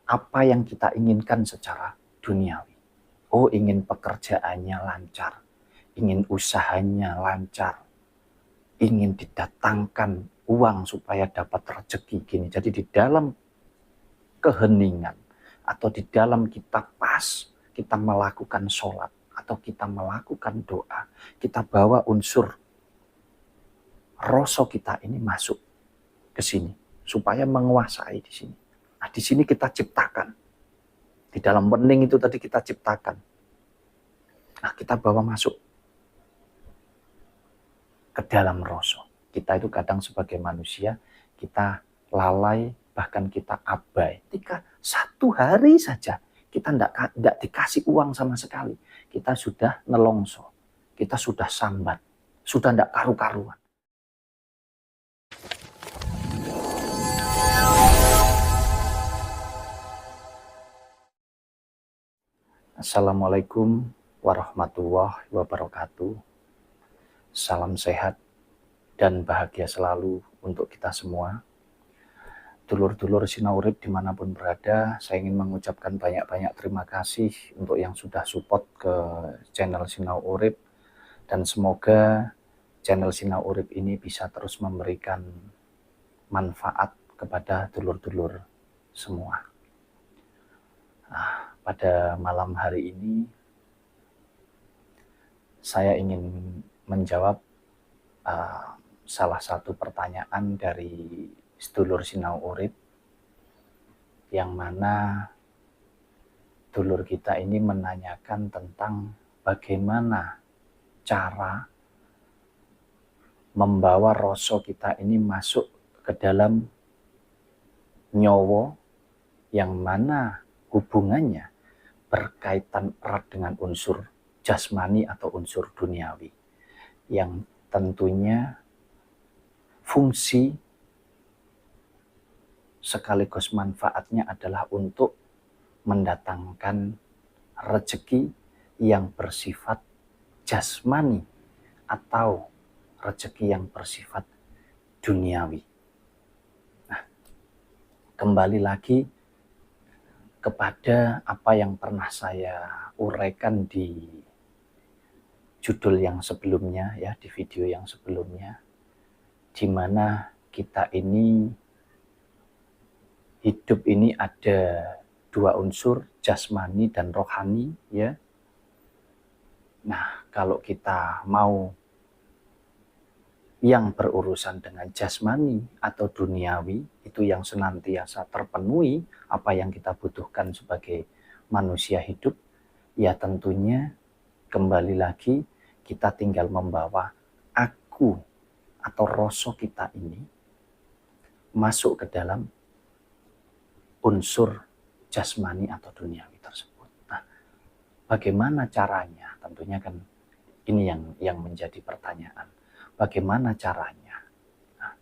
apa yang kita inginkan secara duniawi. Oh, ingin pekerjaannya lancar, ingin usahanya lancar, ingin didatangkan uang supaya dapat rezeki gini. Jadi di dalam keheningan atau di dalam kita pas kita melakukan sholat atau kita melakukan doa, kita bawa unsur rasa kita ini masuk ke sini supaya menguasai di sini. Nah, di sini kita ciptakan. Di dalam wening itu tadi kita ciptakan. Nah, kita bawa masuk ke dalam rasa. Kita itu kadang sebagai manusia, kita lalai, bahkan kita abai. Ketika satu hari saja kita tidak dikasih uang sama sekali, kita sudah nelongso, kita sudah sambat, sudah tidak karu-karuan. Assalamualaikum warahmatullahi wabarakatuh. Salam sehat dan bahagia selalu untuk kita semua. Dulur-dulur Sinau Urip dimanapun berada, saya ingin mengucapkan banyak-banyak terima kasih untuk yang sudah support ke channel Sinau Urip, dan semoga channel Sinau Urip ini bisa terus memberikan manfaat kepada dulur-dulur semua. Nah, pada malam hari ini saya ingin menjawab salah satu pertanyaan dari sedulur Sinau Urip, yang mana dulur kita ini menanyakan tentang bagaimana cara membawa rasa kita ini masuk ke dalam nyawa, yang mana hubungannya berkaitan erat dengan unsur jasmani atau unsur duniawi, yang tentunya fungsi sekaligus manfaatnya adalah untuk mendatangkan rezeki yang bersifat jasmani atau rezeki yang bersifat duniawi. Nah, kembali lagi kepada apa yang pernah saya uraikan di judul yang sebelumnya, ya, di video yang sebelumnya, di mana kita ini hidup ini ada dua unsur, jasmani dan rohani, ya. Nah, kalau kita mau yang berurusan dengan jasmani atau duniawi, itu yang senantiasa terpenuhi apa yang kita butuhkan sebagai manusia hidup, ya tentunya kembali lagi kita tinggal membawa aku atau rasa kita ini masuk ke dalam unsur jasmani atau duniawi tersebut. Nah, bagaimana caranya? Tentunya kan ini yang menjadi pertanyaan. Bagaimana caranya? Nah,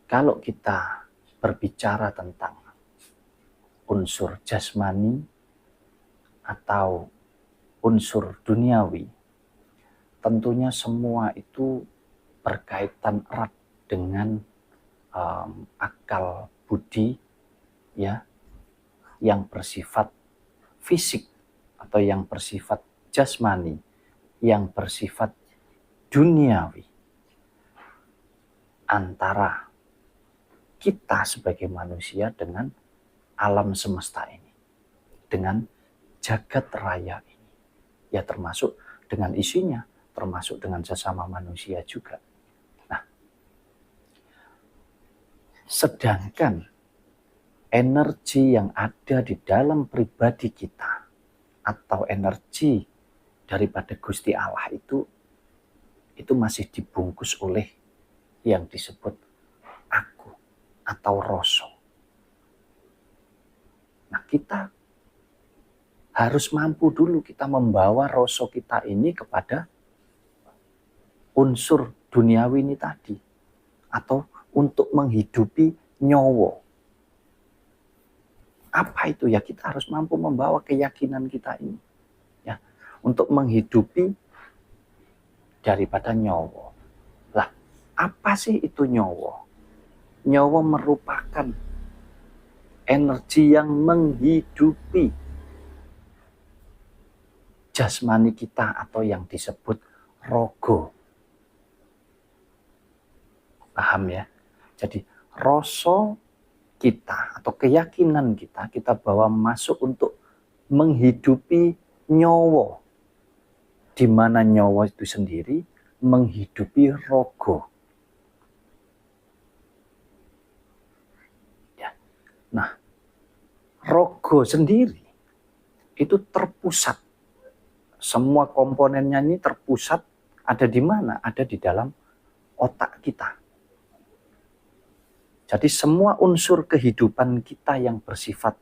kalau kita berbicara tentang unsur jasmani atau unsur duniawi, tentunya semua itu berkaitan erat dengan akal budi, ya, yang bersifat fisik atau yang bersifat jasmani, yang bersifat duniawi, antara kita sebagai manusia dengan alam semesta ini, dengan jagat raya ini, ya termasuk dengan isinya, termasuk dengan sesama manusia juga. Nah, sedangkan energi yang ada di dalam pribadi kita atau energi daripada Gusti Allah itu masih dibungkus oleh yang disebut aku atau rasa. Nah, kita harus mampu dulu kita membawa rasa kita ini kepada unsur duniawi ini tadi, atau untuk menghidupi nyawa. Apa itu? Ya, kita harus mampu membawa keyakinan kita ini, ya, untuk menghidupi daripada nyawa. Lah, apa sih itu nyawa? Nyawa merupakan energi yang menghidupi jasmani kita atau yang disebut rogo. Paham ya? Jadi rasa kita atau keyakinan kita bawa masuk untuk menghidupi nyawa, di mana nyawa itu sendiri menghidupi rogo. Ya. Nah, rogo sendiri itu terpusat. Semua komponennya ini terpusat ada di mana? Ada di dalam otak kita. Jadi semua unsur kehidupan kita yang bersifat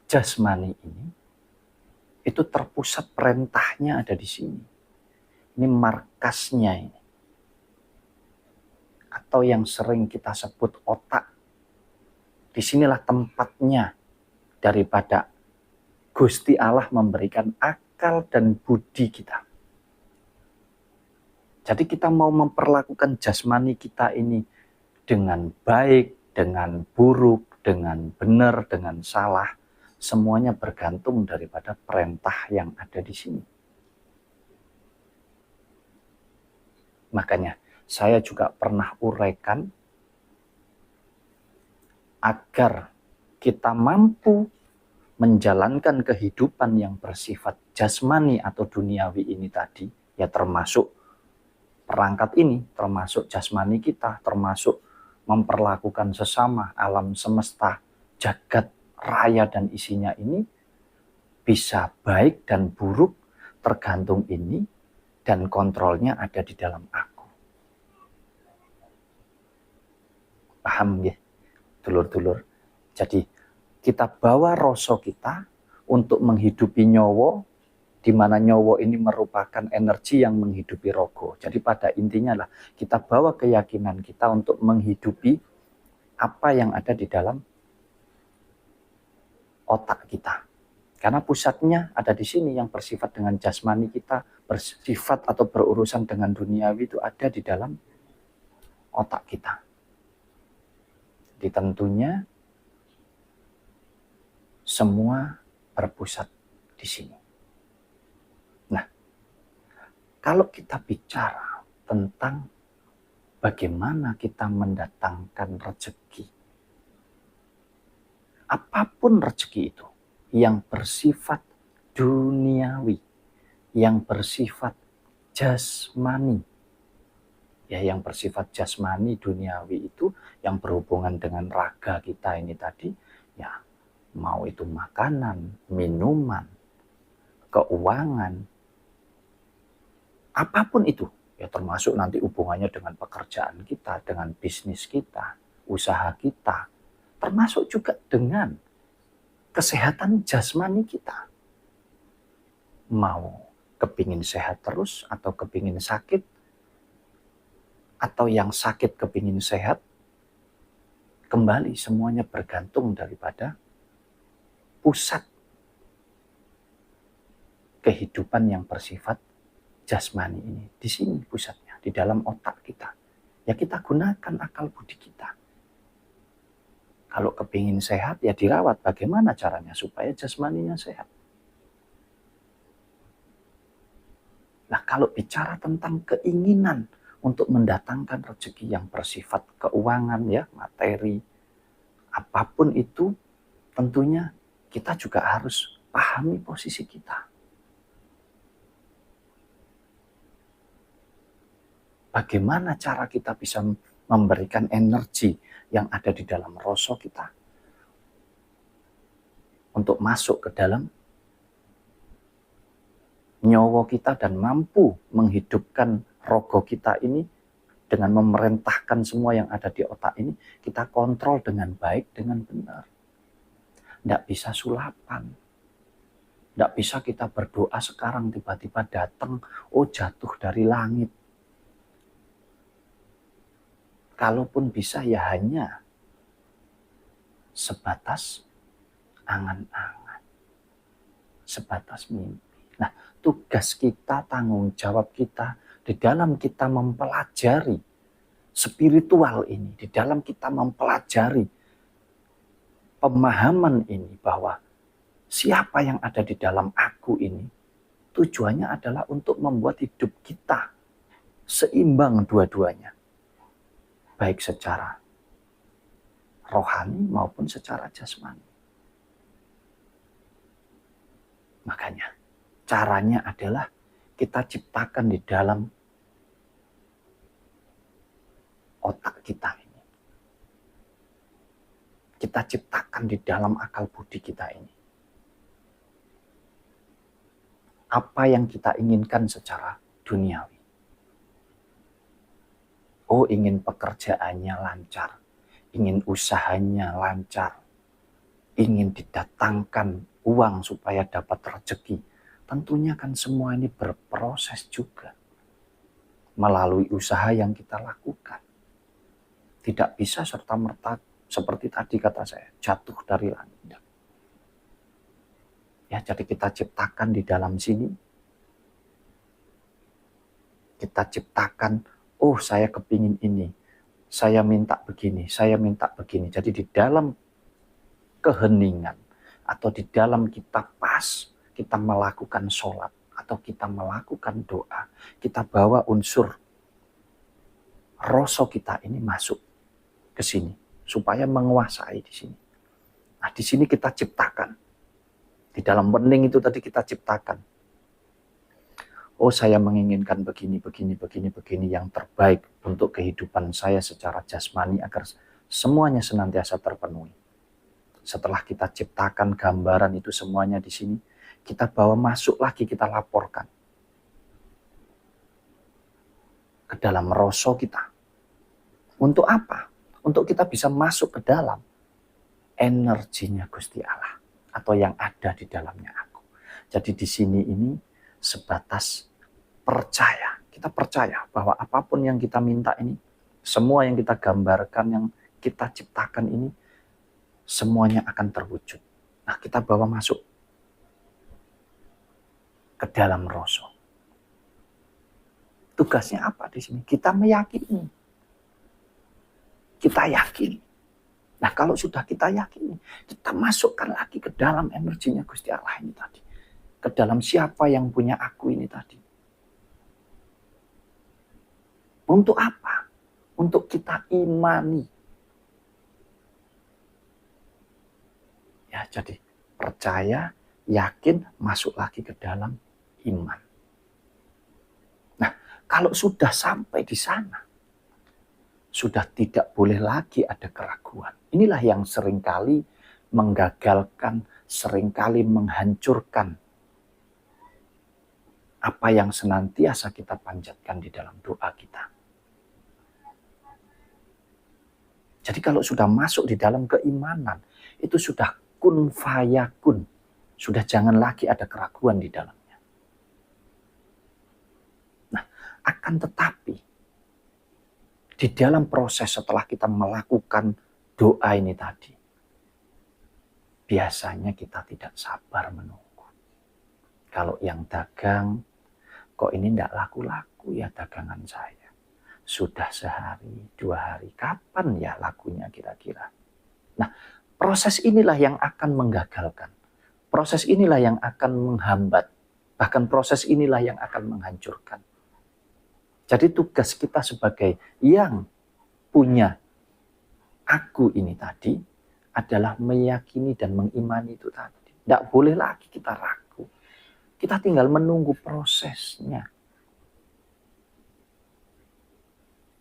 jasmani ini, itu terpusat, perintahnya ada di sini. Ini markasnya ini. Atau yang sering kita sebut otak. Disinilah tempatnya daripada Gusti Allah memberikan akal dan budi kita. Jadi kita mau memperlakukan jasmani kita ini dengan baik, dengan buruk, dengan benar, dengan salah, semuanya bergantung daripada perintah yang ada di sini. Makanya saya juga pernah uraikan agar kita mampu menjalankan kehidupan yang bersifat jasmani atau duniawi ini tadi, ya termasuk perangkat ini, termasuk jasmani kita, termasuk memperlakukan sesama, alam semesta, jagat raya dan isinya ini bisa baik dan buruk tergantung ini, dan kontrolnya ada di dalam aku. Paham ya, dulur-dulur? Jadi kita bawa rasa kita untuk menghidupi nyawa, di mana nyawa ini merupakan energi yang menghidupi rogo. Jadi pada intinya lah kita bawa keyakinan kita untuk menghidupi apa yang ada di dalam otak kita. Karena pusatnya ada di sini, yang bersifat dengan jasmani kita, bersifat atau berurusan dengan duniawi itu ada di dalam otak kita. Jadi tentunya semua berpusat di sini. Nah, kalau kita bicara tentang bagaimana kita mendatangkan rezeki, apapun rezeki itu yang bersifat duniawi, yang bersifat jasmani, ya yang bersifat jasmani duniawi itu yang berhubungan dengan raga kita ini tadi, ya mau itu makanan, minuman, keuangan, apapun itu, ya termasuk nanti hubungannya dengan pekerjaan kita, dengan bisnis kita, usaha kita, termasuk juga dengan kesehatan jasmani kita. Mau kepingin sehat terus atau kepingin sakit, atau yang sakit kepingin sehat, kembali semuanya bergantung daripada pusat kehidupan yang bersifat jasmani ini. Di sini pusatnya, di dalam otak kita. Ya kita gunakan akal budi kita. Kalau kepingin sehat, ya dirawat. Bagaimana caranya supaya jasmaninya sehat? Nah, kalau bicara tentang keinginan untuk mendatangkan rezeki yang bersifat keuangan, ya materi, apapun itu, tentunya kita juga harus pahami posisi kita. Bagaimana cara kita bisa memberikan energi yang ada di dalam rasa kita untuk masuk ke dalam nyawa kita dan mampu menghidupkan rogo kita ini dengan memerintahkan semua yang ada di otak ini, kita kontrol dengan baik, dengan benar. Tidak bisa sulapan. Tidak bisa kita berdoa sekarang tiba-tiba datang, oh jatuh dari langit. Kalaupun bisa ya hanya sebatas angan-angan, sebatas mimpi. Nah, tugas kita, tanggung jawab kita di dalam kita mempelajari spiritual ini, di dalam kita mempelajari pemahaman ini bahwa siapa yang ada di dalam aku ini, tujuannya adalah untuk membuat hidup kita seimbang dua-duanya. Baik secara rohani maupun secara jasmani. Makanya caranya adalah kita ciptakan di dalam otak kita ini. Kita ciptakan di dalam akal budi kita ini. Apa yang kita inginkan secara duniawi. Oh, ingin pekerjaannya lancar, ingin usahanya lancar, ingin didatangkan uang supaya dapat rezeki. Tentunya kan semua ini berproses juga melalui usaha yang kita lakukan. Tidak bisa serta-merta seperti tadi kata saya, jatuh dari langit. Ya, jadi kita ciptakan di dalam sini. Kita ciptakan, oh saya kepingin ini, saya minta begini, saya minta begini. Jadi di dalam keheningan atau di dalam kita pas, kita melakukan sholat atau kita melakukan doa, kita bawa unsur rasa kita ini masuk ke sini supaya menguasai di sini. Nah, di sini kita ciptakan. Di dalam bening itu tadi kita ciptakan. Oh, saya menginginkan begini, begini, begini, begini yang terbaik untuk kehidupan saya secara jasmani agar semuanya senantiasa terpenuhi. Setelah kita ciptakan gambaran itu semuanya di sini, kita bawa masuk lagi, kita laporkan ke dalam rasa kita. Untuk apa? Untuk kita bisa masuk ke dalam energinya Gusti Allah atau yang ada di dalamnya aku. Jadi di sini ini sebatas percaya. Kita percaya bahwa apapun yang kita minta ini, semua yang kita gambarkan, yang kita ciptakan ini, semuanya akan terwujud. Nah, kita bawa masuk ke dalam rasa. Tugasnya apa di sini? Kita meyakini. Kita yakin. Nah, kalau sudah kita yakini, kita masukkan lagi ke dalam energinya Gusti Allah ini tadi. Ke dalam siapa yang punya aku ini tadi. Untuk apa? Untuk kita imani. Ya, jadi percaya, yakin, masuk lagi ke dalam iman. Nah, kalau sudah sampai di sana, sudah tidak boleh lagi ada keraguan. Inilah yang seringkali menggagalkan, seringkali menghancurkan apa yang senantiasa kita panjatkan di dalam doa kita. Jadi kalau sudah masuk di dalam keimanan, itu sudah kun fayakun. Sudah jangan lagi ada keraguan di dalamnya. Nah, akan tetapi, di dalam proses setelah kita melakukan doa ini tadi, biasanya kita tidak sabar menunggu. Kalau yang dagang, kok ini tidak laku-laku ya dagangan saya. Sudah sehari, 2 hari, kapan ya lakunya kira-kira? Nah, proses inilah yang akan menggagalkan. Proses inilah yang akan menghambat. Bahkan proses inilah yang akan menghancurkan. Jadi tugas kita sebagai yang punya aku ini tadi adalah meyakini dan mengimani itu tadi. Tidak boleh lagi kita ragu. Kita tinggal menunggu prosesnya.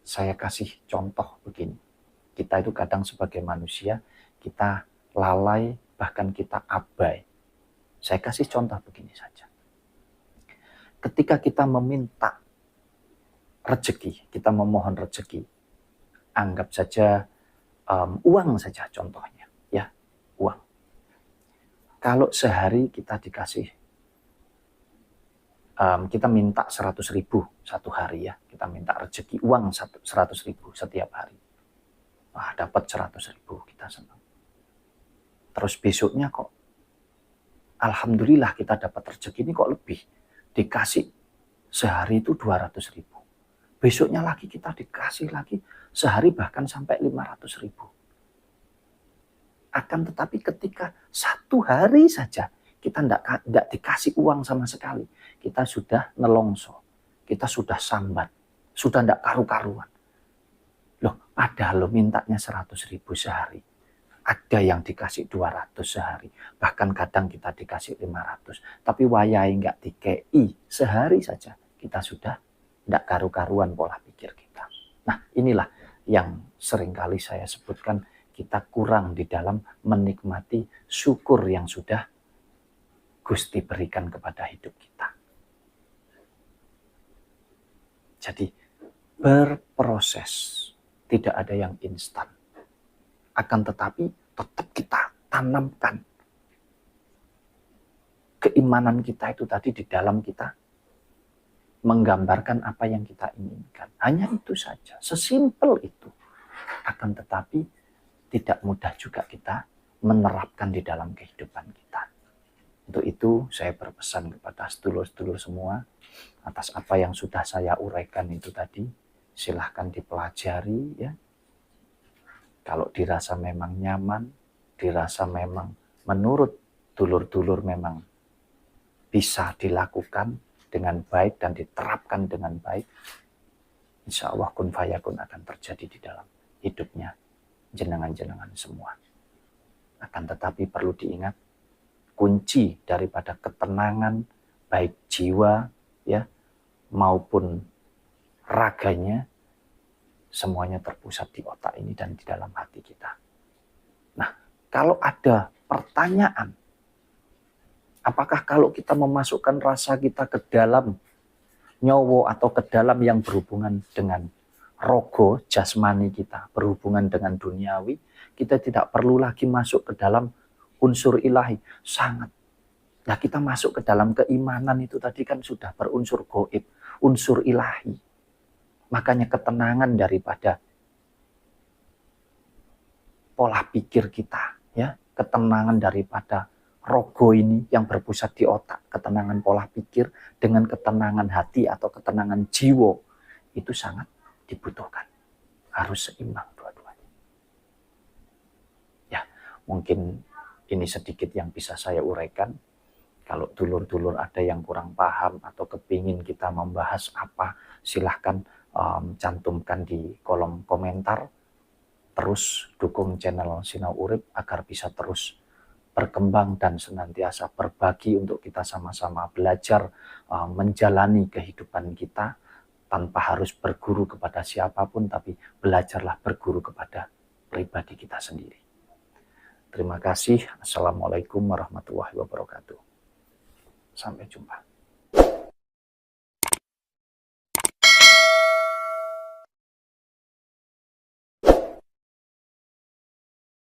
Saya kasih contoh begini. Kita itu kadang sebagai manusia, kita lalai, bahkan kita abai. Saya kasih contoh begini saja. Ketika kita meminta rezeki, kita memohon rezeki, anggap saja uang saja contohnya, ya, uang. Kalau sehari kita dikasih, kita minta 100.000 satu hari ya, kita minta rezeki uang 100.000 setiap hari. Wah, dapat 100.000 kita senang. Terus besoknya kok, alhamdulillah kita dapat rezeki ini kok lebih, dikasih sehari itu 200.000. Besoknya lagi kita dikasih lagi sehari bahkan sampai 500.000. Akan tetapi ketika satu hari saja kita tidak dikasih uang sama sekali, kita sudah nelongso, kita sudah sambat, sudah tidak karu-karuan. Loh, padahal lo mintanya 100.000 sehari. Ada yang dikasih 200 sehari, bahkan kadang kita dikasih 500. Tapi wayai nggak dikei sehari saja, kita sudah tidak karu-karuan pola pikir kita. Nah, inilah yang seringkali saya sebutkan, kita kurang di dalam menikmati syukur yang sudah Gusti berikan kepada hidup kita. Jadi berproses, tidak ada yang instan. Akan tetapi tetap kita tanamkan keimanan kita itu tadi di dalam kita, menggambarkan apa yang kita inginkan. Hanya itu saja, sesimpel itu. Akan tetapi tidak mudah juga kita menerapkan di dalam kehidupan kita. Untuk itu saya berpesan kepada sedulur-sedulur semua, atas apa yang sudah saya uraikan itu tadi, silahkan dipelajari ya. Kalau dirasa memang nyaman, dirasa memang menurut dulur-dulur memang bisa dilakukan dengan baik dan diterapkan dengan baik, insya Allah kun fayakun akan terjadi di dalam hidupnya jenengan-jenengan semua. Akan tetapi perlu diingat, kunci daripada ketenangan baik jiwa ya maupun raganya, semuanya terpusat di otak ini dan di dalam hati kita. Nah, kalau ada pertanyaan, apakah kalau kita memasukkan rasa kita ke dalam nyowo atau ke dalam yang berhubungan dengan rogo, jasmani kita, berhubungan dengan duniawi, kita tidak perlu lagi masuk ke dalam unsur ilahi? Sangat. Nah, kita masuk ke dalam keimanan itu tadi kan sudah berunsur goib, unsur ilahi. Makanya ketenangan daripada pola pikir kita, ya, ketenangan daripada rogo ini yang berpusat di otak, ketenangan pola pikir dengan ketenangan hati atau ketenangan jiwa, itu sangat dibutuhkan. Harus seimbang dua-duanya. Ya, mungkin ini sedikit yang bisa saya uraikan. Kalau dulur-dulur ada yang kurang paham atau kepingin kita membahas apa, silahkan cantumkan di kolom komentar. Terus dukung channel Sinau Urip agar bisa terus berkembang dan senantiasa berbagi untuk kita sama-sama belajar menjalani kehidupan kita tanpa harus berguru kepada siapapun, tapi belajarlah berguru kepada pribadi kita sendiri. Terima kasih. Assalamualaikum warahmatullahi wabarakatuh. Sampai jumpa.